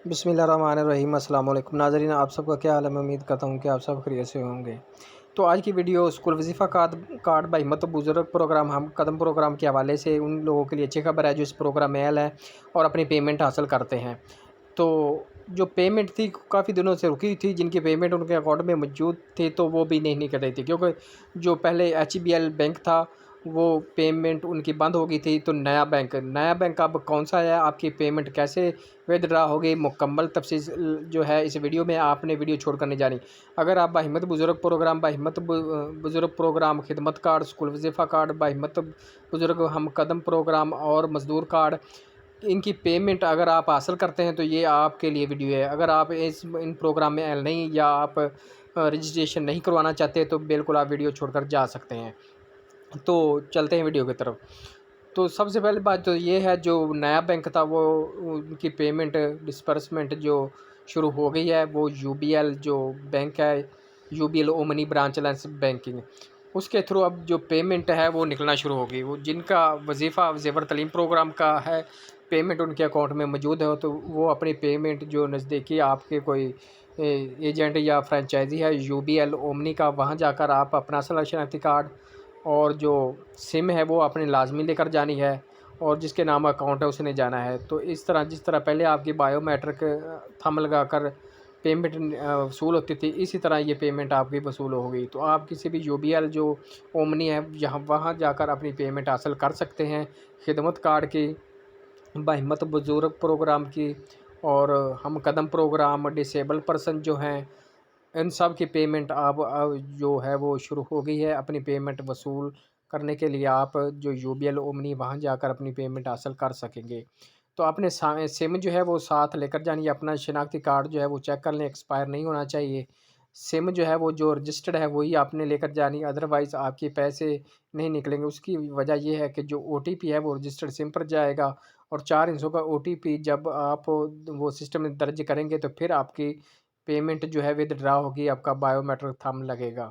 बिस्मिल्लाहिर्रहमानिर्रहीम। अस्सलाम वालेकुम नाज़रीन, आप सबका क्या हाल है। मैं उम्मीद करता हूँ कि आप सब खैरियत से होंगे। तो आज की वीडियो स्कूल वजीफ़ा कार्ड बाई हिम्मत बुज़ुर्ग प्रोग्राम हम कदम प्रोग्राम के हवाले से उन लोगों के लिए अच्छी खबर है जो इस प्रोग्राम में अहल है और अपनी पेमेंट हासिल करते हैं। तो जो पेमेंट थी काफ़ी दिनों से रुकी थी, जिनकी पेमेंट उनके अकाउंट में मौजूद थी तो वो भी नहीं निकल रही थी, क्योंकि जो पहले एचबीएल बैंक था वो पेमेंट उनकी बंद हो गई थी। तो नया बैंक अब कौन सा है, आपकी पेमेंट कैसे विदड्रा होगी, मुकम्मल तफसील जो है इस वीडियो में आपने वीडियो छोड़कर नहीं जानी। अगर आप बाहिम्मत बुज़ुर्ग प्रोग्राम, बाहिम्मत बुज़ुर्ग प्रोग्राम, खिदमत कार्ड, स्कूल वजीफ़ा कार्ड, बाहिम्मत बुज़ुर्ग हम कदम प्रोग्राम और मज़दूर कार्ड, इनकी पेमेंट अगर आप हासिल करते हैं तो ये आपके लिए वीडियो है। अगर आप इन प्रोग्राम में अहल नहीं या आप रजिस्ट्रेशन नहीं करवाना चाहते तो बिल्कुल आप वीडियो छोड़कर जा सकते हैं। तो चलते हैं वीडियो की तरफ। तो सबसे पहली बात तो ये है, जो नया बैंक था वो उनकी पेमेंट डिस्बर्समेंट जो शुरू हो गई है, वो यूबीएल जो बैंक है, यूबीएल ओमनी ब्रांचलेस बैंकिंग, उसके थ्रू अब जो पेमेंट है वो निकलना शुरू होगी। वो जिनका वजीफ़ा ज़ेवर तलीम प्रोग्राम का है, पेमेंट उनके अकाउंट में मौजूद है, तो वो अपनी पेमेंट जो नज़दीकी आपके कोई एजेंट या फ्रेंचाइजी है यूबीएल ओमनी का, वहाँ जाकर आप अपना असल शनाख्ती कार्ड और जो सिम है वो आपने लाजमी लेकर जानी है, और जिसके नाम अकाउंट है उसने जाना है। तो इस तरह जिस तरह पहले आपकी बायोमेट्रिक थंब लगाकर पेमेंट वसूल होती थी, इसी तरह ये पेमेंट आपकी वसूल होगी। तो आप किसी भी यूबीएल जो ओमनी है यहाँ वहाँ जाकर अपनी पेमेंट हासिल कर सकते हैं, खिदमत कार्ड की, बाहिम्मत बुजुर्ग प्रोग्राम की, और हम कदम प्रोग्राम, डिसेबल पर्सन जो हैं, इन सब की पेमेंट अब जो है वो शुरू हो गई है। अपनी पेमेंट वसूल करने के लिए आप जो यूबीएल ओमनी वहाँ जाकर अपनी पेमेंट हासिल कर सकेंगे। तो अपने सिम जो है वो साथ लेकर जानी है। अपना शिनाख्ती कार्ड जो है वो चेक कर लें, एक्सपायर नहीं होना चाहिए। सिम जो है वो जो रजिस्टर्ड है वही आपने लेकर जानी, अदरवाइज़ आपके पैसे नहीं निकलेंगे। उसकी वजह ये है कि जो ओटीपी है वो रजिस्टर्ड सिम पर जाएगा, और 4 हिस्सों का ओटीपी जब आप वो सिस्टम में दर्ज करेंगे तो फिर आपकी पेमेंट जो है विथड्रा होगी, आपका बायोमेट्रिक थंब लगेगा।